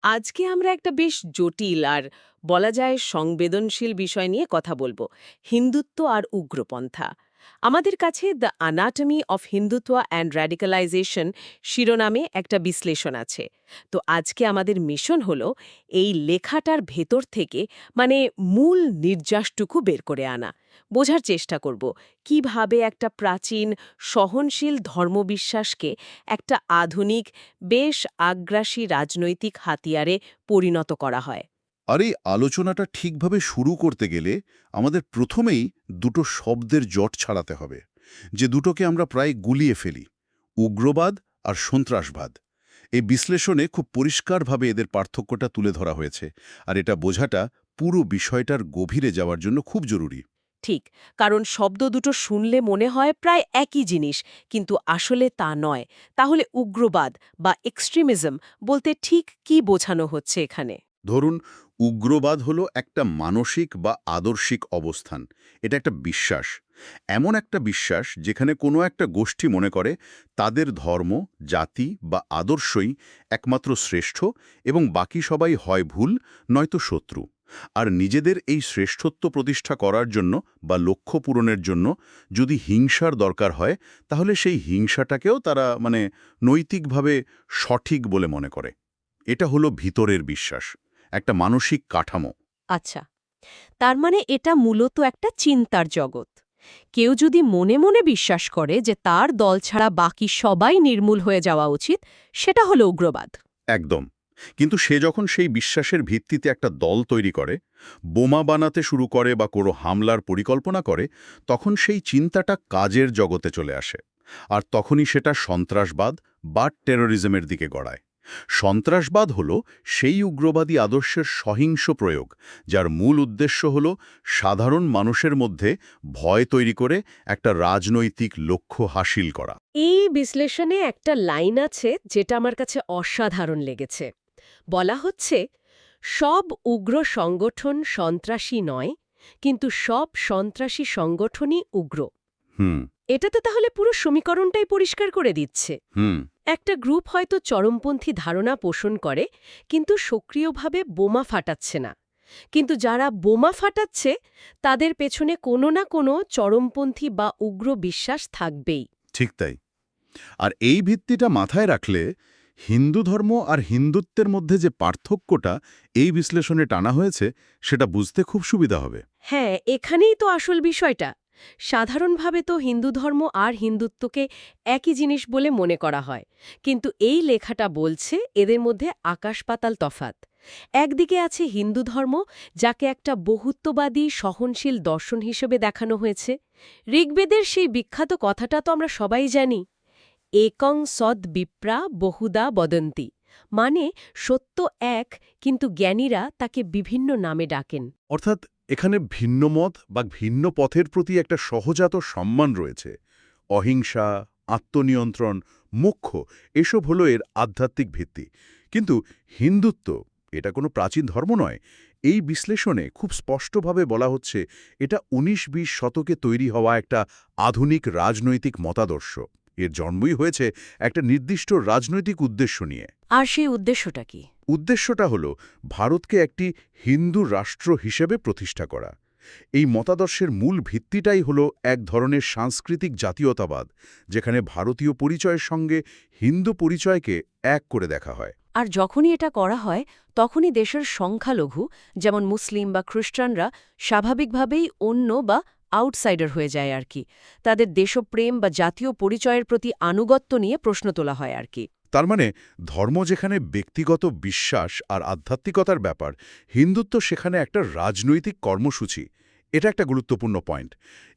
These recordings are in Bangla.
আজকে আমরা একটা বেশ জটিল আর বলা যায় সংবেদনশীল বিষয় নিয়ে কথা বলবো, হিন্দুত্ব আর উগ্রপন্থা। আমাদের কাছে the anatomy of Hindutva and radicalisation শিরোনামে একটা বিশ্লেষণ আছে। তো আজকে আমাদের মিশন হলো এই লেখাটার ভেতর থেকে মানে মূল নির্যাসটুকু বের করে আনা, বোঝার চেষ্টা করব কিভাবে একটা প্রাচীন সহনশীল ধর্মবিশ্বাসকে একটা আধুনিক বেশ আগ্রাসী রাজনৈতিক হাতিয়ারে পরিণত করা হয়। আর এই আলোচনাটা ঠিকভাবে শুরু করতে গেলে আমাদের প্রথমেই দুটো শব্দের জট ছাড়াতে হবে, যে দুটোকে আমরা প্রায় গুলিয়ে ফেলি: উগ্রবাদ আর সন্ত্রাসবাদ। এই বিশ্লেষণে খুব পরিষ্কারভাবে এদের পার্থক্যটা তুলে ধরা হয়েছে, আর এটা বোঝাটা পুরো বিষয়টার গভীরে যাওয়ার জন্য খুব জরুরি। ঠিক, কারণ শব্দ দুটো শুনলে মনে হয় প্রায় একই জিনিস, কিন্তু আসলে তা নয়। তাহলে উগ্রবাদ বা এক্সট্রিমিজম বলতে ঠিক কি বোঝানো হচ্ছে এখানে? ধরুন, উগ্রবাদ হলো একটা মানসিক বা আদর্শিক অবস্থান। এটা একটা বিশ্বাস, এমন একটা বিশ্বাস যেখানে কোনো একটা গোষ্ঠী মনে করে তাদের ধর্ম, জাতি বা আদর্শই একমাত্র শ্রেষ্ঠ এবং বাকি সবাই হয় ভুল নয়তো শত্রু। আর নিজেদের এই শ্রেষ্ঠত্ব প্রতিষ্ঠা করার জন্য বা লক্ষ্য পূরণের জন্য যদি হিংসার দরকার হয়, তাহলে সেই হিংসাটাকেও তারা নৈতিকভাবে সঠিক বলে মনে করে। এটা হলো ভিতরের বিশ্বাস, একটা মানসিক কাঠামো। আচ্ছা, তার মানে এটা মূলত একটা চিন্তার জগৎ। কেউ যদি মনে মনে বিশ্বাস করে যে তার দল ছাড়া বাকি সবাই নির্মূল হয়ে যাওয়া উচিত, সেটা হলো উগ্রবাদ। একদম। কিন্তু সে যখন সেই বিশ্বাসের ভিত্তিতে একটা দল তৈরি করে, বোমা বানাতে শুরু করে বা কোনো হামলার পরিকল্পনা করে, তখন সেই চিন্তাটা কাজের জগতে চলে আসে। আর তখনই সেটা সন্ত্রাসবাদ বা টেরোরিজমের দিকে গড়ায়। সন্ত্রাসবাদ হলো সেই উগ্রবাদী আদর্শের সহিংস প্রয়োগ, যার মূল উদ্দেশ্য হল সাধারণ মানুষের মধ্যে ভয় তৈরি করে একটা রাজনৈতিক লক্ষ্য হাসিল করা। এই বিশ্লেষণে একটা লাইন আছে যেটা আমার কাছে অসাধারণ লেগেছে। বলা হচ্ছে, সব উগ্র সংগঠন সন্ত্রাসী নয়, কিন্তু সব সন্ত্রাসী সংগঠনই উগ্র। হুম এটাতে তাহলে পুরো সমীকরণটাই পরিষ্কার করে দিচ্ছে। হুম একটা গ্রুপ হয়তো চরমপন্থী ধারণা পোষণ করে, কিন্তু সক্রিয়ভাবে বোমা ফাটাচ্ছে না। কিন্তু যারা বোমা ফাটাচ্ছে তাদের পেছনে কোনো না কোনো চরমপন্থী বা উগ্র বিশ্বাস থাকবেই। ঠিক তাই। আর এই ভিত্তিটা মাথায় রাখলে হিন্দু ধর্ম আর হিন্দুত্বের মধ্যে যে পার্থক্যটা এই বিশ্লেষণে টানা হয়েছে, সেটা বুঝতে খুব সুবিধা হবে। হ্যাঁ, এখানেই তো আসল বিষয়টা। সাধারণভাবে তো হিন্দু ধর্ম আর হিন্দুত্বকে একই জিনিস বলে মনে করা হয়, কিন্তু এই লেখাটা বলছে এদের মধ্যে আকাশ-পাতাল তফাত। একদিকে আছে হিন্দু ধর্ম, যাকে একটা বহুত্ববাদী সহনশীল দর্শন হিসেবে দেখানো হয়েছে। ঋগ্বেদের সেই বিখ্যাত কথাটা তো আমরা সবাই জানি, একং সদ বিপ্রা বহুদা বদন্তি, মানে সত্য এক, কিন্তু জ্ঞানীরা তাকে বিভিন্ন নামে ডাকেন। অর্থাৎ এখানে ভিন্ন মত বা ভিন্ন পথের প্রতি একটা সহজাত সম্মান রয়েছে। অহিংসা, আত্মনিয়ন্ত্রণ, মোক্ষ, এসব হলো এর আধ্যাত্মিক ভিত্তি। কিন্তু হিন্দুত্ব এটা কোনো প্রাচীন ধর্ম নয়। এই বিশ্লেষণে খুব স্পষ্টভাবে বলা হচ্ছে এটা ১৯-২০ শতকে তৈরি হওয়া একটা আধুনিক রাজনৈতিক মতাদর্শ। এর জন্মই হয়েছে একটা নির্দিষ্ট রাজনৈতিক উদ্দেশ্য নিয়ে। আর সেই উদ্দেশ্যটা কি? উদ্দেশ্যটা হল ভারতকে একটি হিন্দু রাষ্ট্র হিসেবে প্রতিষ্ঠা করা। এই মতাদর্শের মূল ভিত্তিটাই হল এক ধরনের সাংস্কৃতিক জাতীয়তাবাদ, যেখানে ভারতীয় পরিচয়ের সঙ্গে হিন্দু পরিচয়কে এক করে দেখা হয়। আর যখনই এটা করা হয়, তখনই দেশের সংখ্যালঘু, যেমন মুসলিম বা খ্রিস্টানরা, স্বাভাবিকভাবেই অন্য বা আউটসাইডার হয়ে যায় আর কি। তাদের দেশপ্রেম বা জাতীয় পরিচয়ের প্রতি আনুগত্য নিয়ে প্রশ্ন তোলা হয় আর কি। তার মানে ধর্ম যেখানে ব্যক্তিগত বিশ্বাস আর আধ্যাত্মিকতার ব্যাপার, হিন্দুত্ব সেখানে একটা রাজনৈতিক কর্মসূচি। এটা একটা গুরুত্বপূর্ণ পয়েন্ট।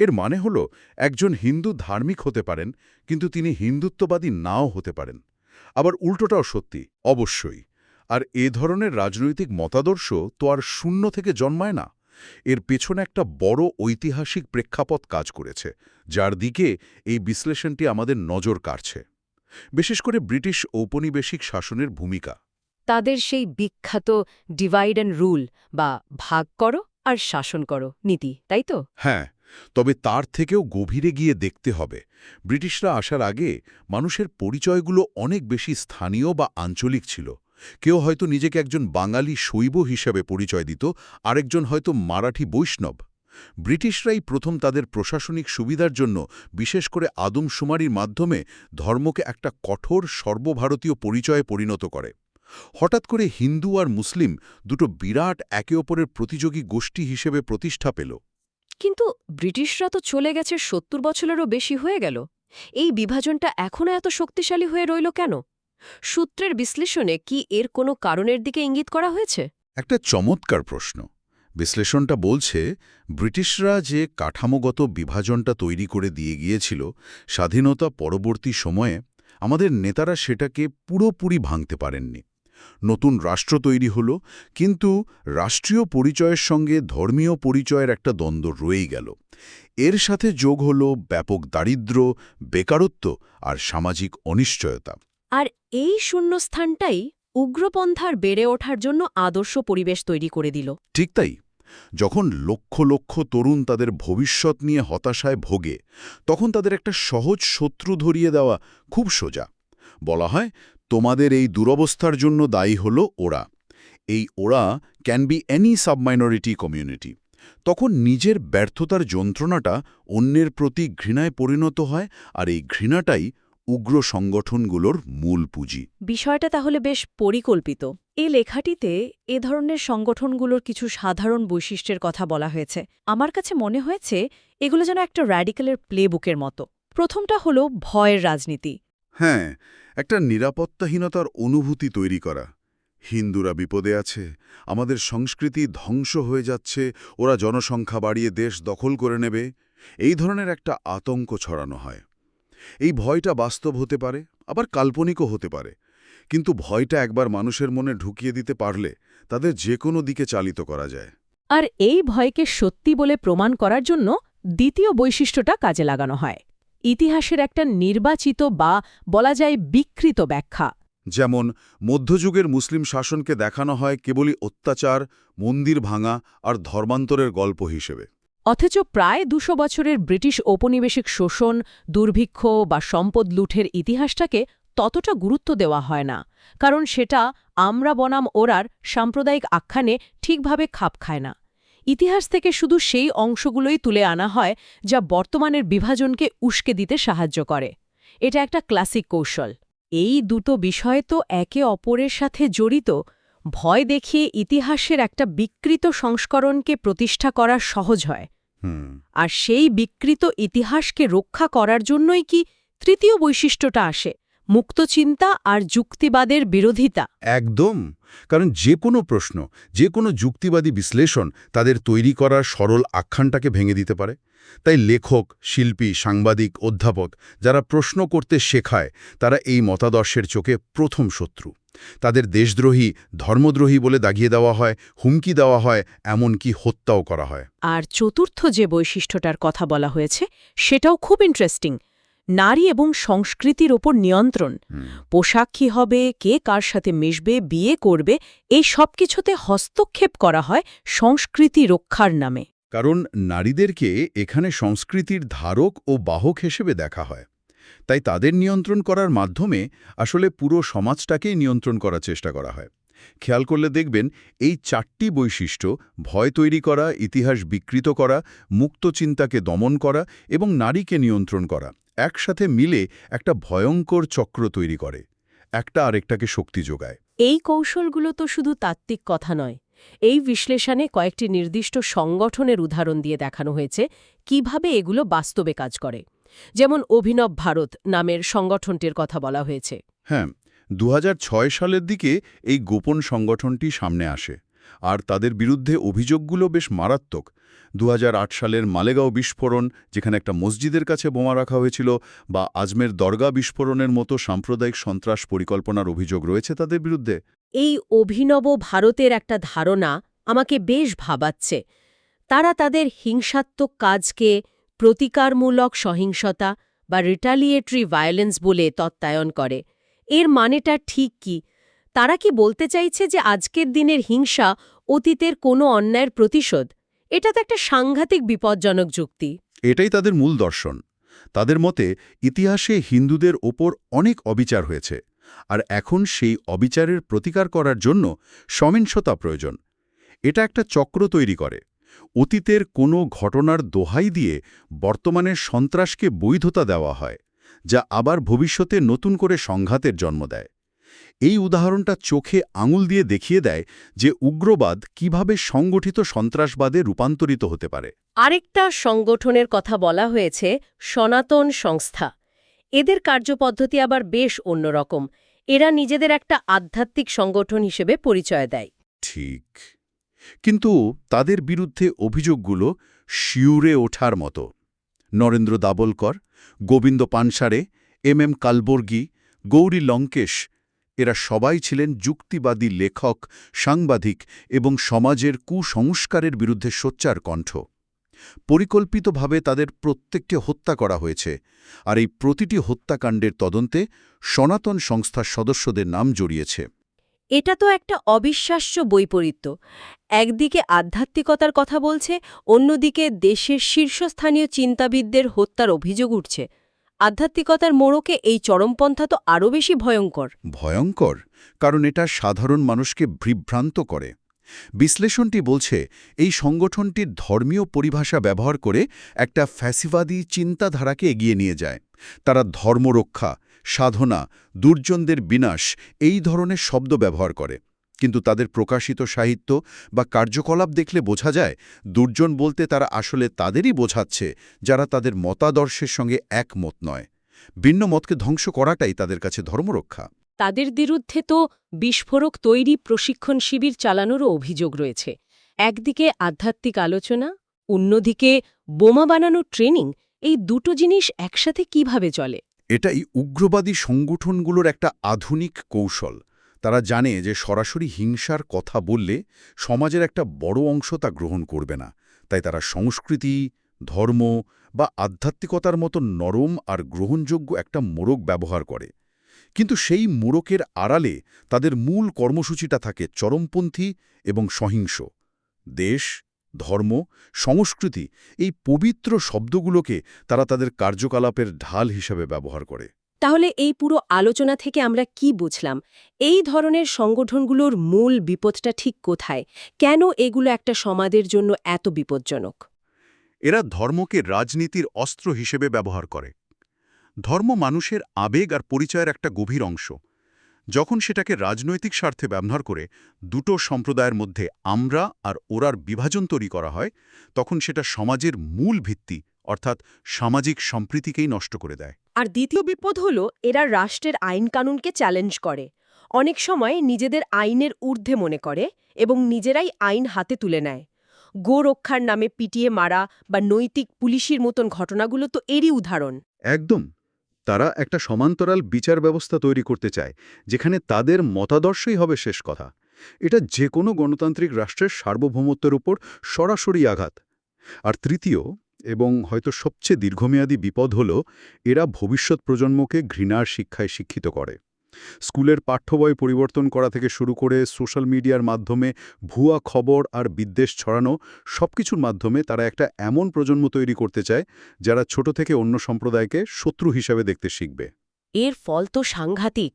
এর মানে হলো একজন হিন্দু ধার্মিক হতে পারেন, কিন্তু তিনি হিন্দুত্ববাদী নাও হতে পারেন। আবার উল্টোটাও সত্যি, অবশ্যই। আর এ ধরনের রাজনৈতিক মতাদর্শ তো আর শূন্য থেকে জন্মায় না। এর পেছনে একটা বড় ঐতিহাসিক প্রেক্ষাপট কাজ করেছে, যার দিকে এই বিশ্লেষণটি আমাদের নজর কাড়ছে। বিশেষ করে ব্রিটিশ ঔপনিবেশিক শাসনের ভূমিকা। তাদের সেই বিখ্যাত ডিভাইড অ্যান্ড রুল বা ভাগ করো আর শাসন করো নীতি, তাই তো? হ্যাঁ, তবে তার থেকেও গভীরে গিয়ে দেখতে হবে, ব্রিটিশরা আসার আগে মানুষের পরিচয়গুলো অনেক বেশি স্থানীয় বা আঞ্চলিক ছিল। কেউ হয়তো নিজেকে একজন বাঙালি শৈব হিসাবে পরিচয় দিত, আরেকজন হয়তো মারাঠি বৈষ্ণব। ব্রিটিশরাই প্রথম তাদের প্রশাসনিক সুবিধার জন্য বিশেষ করে আদমশুমারির মাধ্যমে ধর্মকে একটা কঠোর সর্বভারতীয় পরিচয়ে পরিণত করে। হঠাৎ করে হিন্দু আর মুসলিম দুটো বিরাট একে অপরের প্রতিযোগী গোষ্ঠী হিসেবে প্রতিষ্ঠা পেল। কিন্তু ব্রিটিশরা তো চলে গেছে ৭০ বছরেরও বেশি হয়ে গেল। এই বিভাজনটা এখনও এত শক্তিশালী হয়ে রইল কেন? সূত্রের বিশ্লেষণে কি এর কোনো কারণের দিকে ইঙ্গিত করা হয়েছে? একটা চমৎকার প্রশ্ন। বিশ্লেষণটা বলছে, ব্রিটিশরা যে কাঠামোগত বিভাজনটা তৈরি করে দিয়ে গিয়েছিল, স্বাধীনতা পরবর্তী সময়ে আমাদের নেতারা সেটাকে পুরোপুরি ভাঙতে পারেননি। নতুন রাষ্ট্র তৈরি হলো, কিন্তু রাষ্ট্রীয় পরিচয়ের সঙ্গে ধর্মীয় পরিচয়ের একটা দ্বন্দ্ব রয়েই গেল। এর সাথে যোগ হলো ব্যাপক দারিদ্র্য, বেকারত্ব আর সামাজিক অনিশ্চয়তা। আর এই শূন্যস্থানটাই উগ্রপন্থার বেড়ে ওঠার জন্য আদর্শ পরিবেশ তৈরি করে দিল। ঠিক তাই। যখন লক্ষ লক্ষ তরুণ তাদের ভবিষ্যৎ নিয়ে হতাশায় ভোগে, তখন তাদের একটা সহজ শত্রু ধরিয়ে দেওয়া খুব সোজা। বলা হয়, তোমাদের এই দুরবস্থার জন্য দায়ী হল ওরা। এই ওরা ক্যান বি এনি সাবমাইনরিটি কমিউনিটি। তখন নিজের ব্যর্থতার যন্ত্রণাটা অন্যের প্রতি ঘৃণায় পরিণত হয়, আর এই ঘৃণাটাই উগ্র সংগঠনগুলোর মূল পুঁজি। বিষয়টা তাহলে বেশ পরিকল্পিত। এই লেখাটিতে এ ধরনের সংগঠনগুলোর কিছু সাধারণ বৈশিষ্ট্যের কথা বলা হয়েছে। আমার কাছে মনে হয়েছে এগুলো যেন একটা র্যাডিক্যালের প্লেবুকের মতো। প্রথমটা হলো ভয়ের রাজনীতি। হ্যাঁ, একটা নিরাপত্তাহীনতার অনুভূতি তৈরি করা। হিন্দুরা বিপদে আছে, আমাদের সংস্কৃতি ধ্বংস হয়ে যাচ্ছে, ওরা জনসংখ্যা বাড়িয়ে দেশ দখল করে নেবে, এই ধরনের একটা আতঙ্ক ছড়ানো হয়। এই ভয়টা বাস্তব হতে পারে, আবার কাল্পনিকও হতে পারে, কিন্তু ভয়টা একবার মানুষের মনে ঢুকিয়ে দিতে পারলে তাদের যে কোনো দিকে চালিত করা যায়। আর এই ভয়কে সত্যি বলে প্রমাণ করার জন্য দ্বিতীয় বৈশিষ্ট্যটা কাজে লাগানো হয়, ইতিহাসের একটা নির্বাচিত বা বলা যায় বিকৃত ব্যাখ্যা। যেমন মধ্যযুগের মুসলিম শাসনকে দেখানো হয় কেবলই অত্যাচার, মন্দির ভাঙা আর ধর্মান্তরের গল্প হিসেবে। অথচ প্রায় ২০০ বছরের ব্রিটিশ ঔপনিবেশিক শোষণ, দুর্ভিক্ষ বা সম্পদ লুঠের ইতিহাসটাকে ততটা গুরুত্ব দেওয়া হয় না, কারণ সেটা আমরা বনাম ওরার সাম্প্রদায়িক আখ্যানে ঠিকভাবে খাপ খায় না। ইতিহাস থেকে শুধু সেই অংশগুলোই তুলে আনা হয় যা বর্তমানের বিভাজনকে উস্কে দিতে সাহায্য করে। এটা একটা ক্লাসিক কৌশল। এই দুটো বিষয় তো একে অপরের সাথে জড়িত। ভয় দেখিয়ে ইতিহাসের একটা বিকৃত সংস্করণকে প্রতিষ্ঠা করা সহজ হয়। আর সেই বিকৃত ইতিহাসকে রক্ষা করার জন্যই কি তৃতীয় বৈশিষ্ট্যটা আসে, মুক্তচিন্তা আর যুক্তিবাদের বিরোধিতা। একদম। কারণ যে কোনো প্রশ্ন, যে কোনো যুক্তিবাদী বিশ্লেষণ তাদের তৈরি করার সরল আখ্যানটাকে ভেঙে দিতে পারে। তাই লেখক, শিল্পী, সাংবাদিক, অধ্যাপক যারা প্রশ্ন করতে শেখায়, তারা এই মতাদর্শের চোখে প্রথম শত্রু। তাদের দেশদ্রোহী, ধর্মদ্রোহী বলে দাগিয়ে দেওয়া হয়, হুমকি দেওয়া হয়, এমনকি হত্যাও করা হয়। আর চতুর্থ যে বৈশিষ্ট্যটার কথা বলা হয়েছে সেটাও খুব ইন্টারেস্টিং, নারী এবং সংস্কৃতির ওপর নিয়ন্ত্রণ। পোশাক কী হবে, কে কার সাথে মিশবে, বিয়ে করবে, এই সব কিছুতে হস্তক্ষেপ করা হয় সংস্কৃতি রক্ষার নামে। কারণ নারীদেরকে এখানে সংস্কৃতির ধারক ও বাহক হিসেবে দেখা হয়। তাই তাদের নিয়ন্ত্রণ করার মাধ্যমে আসলে পুরো সমাজটাকেই নিয়ন্ত্রণ করার চেষ্টা করা হয়। খেয়াল করলে দেখবেন, এই ৪টি বৈশিষ্ট্য, ভয় তৈরি করা, ইতিহাস বিকৃত করা, মুক্ত চিন্তাকে দমন করা এবং নারীকে নিয়ন্ত্রণ করা, একসাথে মিলে একটা ভয়ঙ্কর চক্র তৈরি করে, একটা আরেকটাকে শক্তি যোগায়। এই কৌশলগুলো তো শুধু তাত্ত্বিক কথা নয়। এই বিশ্লেষণে কয়েকটি নির্দিষ্ট সংগঠনের উদাহরণ দিয়ে দেখানো হয়েছে কিভাবে এগুলো বাস্তবে কাজ করে। যেমন অভিনব ভারত নামের সংগঠনটির কথা বলা হয়েছে। হ্যাঁ, ২০০৬ সালের দিকে এই গোপন সংগঠনটি সামনে আসে, আর তাদের বিরুদ্ধে অভিযোগগুলো বেশ মারাত্মক। ২০০৮ সালের মালেগাঁও বিস্ফোরণ, যেখানে একটা মসজিদের কাছে বোমা রাখা হয়েছিল, বা আজমের দরগা বিস্ফোরণের মতো সাম্প্রদায়িক সন্ত্রাস পরিকল্পনার অভিযোগ রয়েছে তাদের বিরুদ্ধে। এই অভিনব ভারতের একটা ধারণা আমাকে বেশ ভাবাচ্ছে। তারা তাদের হিংসাত্মক কাজকে প্রতিকারমূলক সহিংসতা বা রিটালিয়েটরি ভায়োলেন্স বলে তত্ত্বায়ন করে। এর মানেটা ঠিক কি? তারা কি বলতে চাইছে যে আজকের দিনের হিংসা অতীতের কোনো অন্যায়ের প্রতিশোধ? এটা তো একটা সাংঘাতিক বিপজ্জনক যুক্তি। এটাই তাদের মূল দর্শন। তাদের মতে ইতিহাসে হিন্দুদের ওপর অনেক অবিচার হয়েছে, আর এখন সেই অবিচারের প্রতিকার করার জন্য সহিংসতা প্রয়োজন। এটা একটা চক্র তৈরি করে। অতীতের কোনো ঘটনার দোহাই দিয়ে বর্তমানের সন্ত্রাসকে বৈধতা দেওয়া হয়, যা আবার ভবিষ্যতে নতুন করে সংঘাতের জন্ম দেয়। এই উদাহরণটা চোখে আঙুল দিয়ে দেখিয়ে দেয় যে উগ্রবাদ কিভাবে সংগঠিত সন্ত্রাসবাদে রূপান্তরিত হতে পারে। আরেকটা সংগঠনের কথা বলা হয়েছে, সনাতন সংস্থা। এদের কার্যপদ্ধতি আবার বেশ অন্যরকম। এরা নিজেদের একটা আধ্যাত্মিক সংগঠন হিসেবে পরিচয় দেয়। ঠিক, কিন্তু তাদের বিরুদ্ধে অভিযোগগুলো শিউরে ওঠার মতো। নরেন্দ্র দাভোলকর, গোবিন্দ পানসারে, এম কালবর্গী, গৌরী লঙ্কেশ এরা সবাই ছিলেন যুক্তিবাদী লেখক, সাংবাদিক এবং সমাজের কুসংস্কারের বিরুদ্ধে সোচ্চার কণ্ঠ। পরিকল্পিতভাবে তাদের প্রত্যেকটি হত্যা করা হয়েছে, আর এই প্রতিটি হত্যাকাণ্ডের তদন্তে সনাতন সংস্থার সদস্যদের নাম জড়িয়েছে। এটা তো একটা অবিশ্বাস্য বৈপরীত্য। একদিকে আধ্যাত্মিকতার কথা বলছে, অন্যদিকে দেশের শীর্ষস্থানীয় চিন্তাবিদদের হত্যার অভিযোগ উঠছে। আধ্যাত্মিকতার মোড়কে এই চরমপন্থা তো আরও বেশি ভয়ঙ্কর। ভয়ঙ্কর, কারণ এটা সাধারণ মানুষকে বিভ্রান্ত করে। বিশ্লেষণটি বলছে এই সংগঠনটি ধর্মীয় পরিভাষা ব্যবহার করে একটা ফ্যাসিবাদী চিন্তাধারাকে এগিয়ে নিয়ে যায়। তারা ধর্মরক্ষা, সাধনা, দুর্জনদের বিনাশ এই ধরনের শব্দ ব্যবহার করে, কিন্তু তাদের প্রকাশিত সাহিত্য বা কার্যকলাপ দেখলে বোঝা যায় দুর্জন বলতে তারা আসলে তাদেরই বোঝাচ্ছে যারা তাদের মতাদর্শের সঙ্গে একমত নয়। ভিন্ন মতকে ধ্বংস করাটাই তাদের কাছে ধর্মরক্ষা। তাদের বিরুদ্ধে তো বিস্ফোরক তৈরি প্রশিক্ষণ শিবির চালানোরও অভিযোগ রয়েছে। একদিকে আধ্যাত্মিক আলোচনা, অন্যদিকে বোমা বানানোর ট্রেনিং। এই দুটো জিনিস একসাথে কিভাবে চলে? এটাই উগ্রবাদী সংগঠনগুলোর একটা আধুনিক কৌশল। তারা জানে যে সরাসরি হিংসার কথা বললে সমাজের একটা বড় অংশ তা গ্রহণ করবে না, তাই তারা সংস্কৃতি, ধর্ম বা আধ্যাত্মিকতার মতো নরম আর গ্রহণযোগ্য একটা মোড়ক ব্যবহার করে। কিন্তু সেই মোড়কের আড়ালে তাদের মূল কর্মসূচিটা থাকে চরমপন্থী এবং সহিংস। দেশ, ধর্ম, সংস্কৃতি এই পবিত্র শব্দগুলোকে তারা তাদের কার্যকলাপের ঢাল হিসেবে ব্যবহার করে। তাহলে এই পুরো আলোচনা থেকে আমরা কি বুঝলাম? এই ধরনের সংগঠনগুলোর মূল বিপদটা ঠিক কোথায়? কেন এগুলো একটা সমাজের জন্য এত বিপজ্জনক? এরা ধর্মকে রাজনীতির অস্ত্র হিসেবে ব্যবহার করে। ধর্ম মানুষের আবেগ আর পরিচয়ের একটা গভীর অংশ। যখন সেটাকে রাজনৈতিক স্বার্থে ব্যবহার করে দুটো সম্প্রদায়ের মধ্যে আমরা আর ওরার বিভাজন তৈরি করা হয়, তখন সেটা সমাজের মূল ভিত্তি অর্থাৎ সামাজিক সম্প্রীতিকেই নষ্ট করে দেয়। আর দ্বিতীয় বিপদ হলো এরা রাষ্ট্রের আইন-কানুনকে চ্যালেঞ্জ করে। অনেক সময় নিজেদের আইনের ঊর্ধ্বে মনে করে এবং নিজেরাই আইন হাতে তুলে নেয়। গোরক্ষার নামে পিটিয়ে মারা বা নৈতিক পুলিশের মতন ঘটনাগুলো তো এরই উদাহরণ। একদম, তারা একটা সমান্তরাল বিচার ব্যবস্থা তৈরি করতে চায়, যেখানে তাদের মতাদর্শই হবে শেষ কথা। এটা যে কোনো গণতান্ত্রিক রাষ্ট্রের সার্বভৌমত্বের উপর সরাসরি আঘাত। আর তৃতীয় এবং হয়তো সবচেয়ে দীর্ঘমেয়াদী বিপদ হল এরা ভবিষ্যৎ প্রজন্মকে ঘৃণার শিক্ষায় শিক্ষিত করে। স্কুলের পাঠ্যবই পরিবর্তন করা থেকে শুরু করে সোশ্যাল মিডিয়ার মাধ্যমে ভুয়া খবর আর বিদ্বেষ ছড়ানো সবকিছুর মাধ্যমে তারা একটা এমন প্রজন্ম তৈরি করতে চায় যারা ছোট থেকে অন্য সম্প্রদায়কে শত্রু হিসেবে দেখতে শিখবে। এর ফল তো সাংঘাতিক।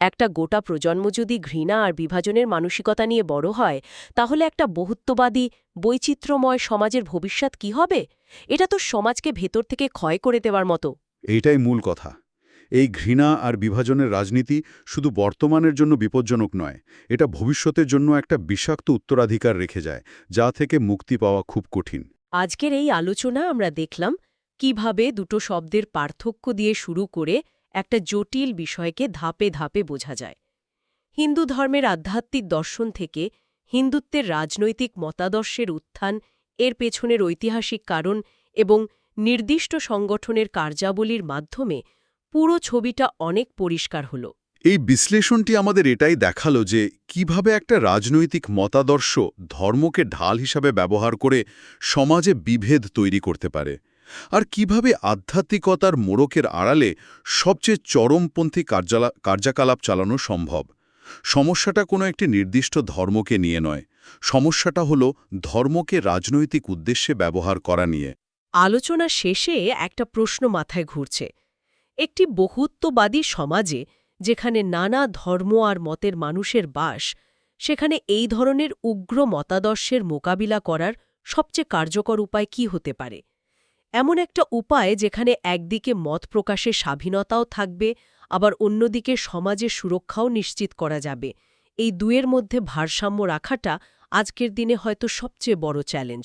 একটা গোটা প্রজন্ম যদি ঘৃণা আর বিভাজনের মানসিকতা নিয়ে বড় হয়, তাহলে একটা বহুত্ববাদী, বৈচিত্র্যময় সমাজের ভবিষ্যৎ কি হবে? এটা তো সমাজকে ভেতর থেকে ক্ষয় করে দেওয়ার মতো। এইটাই মূল কথা। এই ঘৃণা আর বিভাজনের রাজনীতি শুধু বর্তমানের জন্য বিপজ্জনক নয়, এটা ভবিষ্যতের জন্য একটা বিষাক্ত উত্তরাধিকার রেখে যায়, যা থেকে মুক্তি পাওয়া খুব কঠিন। আজকের এই আলোচনা আমরা দেখলাম কিভাবে দুটো শব্দের পার্থক্য দিয়ে শুরু করে একটা জটিল বিষয়কে ধাপে ধাপে বোঝা যায়। হিন্দু ধর্মের আধ্যাত্মিক দর্শন থেকে হিন্দুত্বের রাজনৈতিক মতাদর্শের উত্থান, এর পেছনের ঐতিহাসিক কারণ এবং নির্দিষ্ট সংগঠনের কার্যাবলীর মাধ্যমে পুরো ছবিটা অনেক পরিষ্কার হল। এই বিশ্লেষণটি আমাদের এটাই দেখালো যে কিভাবে একটা রাজনৈতিক মতাদর্শ ধর্মকে ঢাল হিসাবে ব্যবহার করে সমাজে বিভেদ তৈরি করতে পারে, আর কিভাবে আধ্যাত্মিকতার মোড়কের আড়ালে সবচেয়ে চরমপন্থী কার্যকলাপ চালানো সম্ভব। সমস্যাটা কোনো একটি নির্দিষ্ট ধর্মকে নিয়ে নয়, সমস্যাটা হলো ধর্মকে রাজনৈতিক উদ্দেশ্যে ব্যবহার করা নিয়ে। আলোচনা শেষে একটা প্রশ্ন মাথায় ঘুরছে। একটি বহুত্ববাদী সমাজে যেখানে নানা ধর্ম আর মতের মানুষের বাস, সেখানে এই ধরনের উগ্র মতাদর্শের মোকাবিলা করার সবচেয়ে কার্যকর উপায় কি হতে পারে? এমন একটা উপায় যেখানে একদিকে মত প্রকাশের স্বাধীনতাও থাকবে, আবার অন্যদিকে সমাজের সুরক্ষাও নিশ্চিত করা যাবে। এই দুয়ের মধ্যে ভারসাম্য রাখাটা আজকের দিনে হয়তো সবচেয়ে বড় চ্যালেঞ্জ।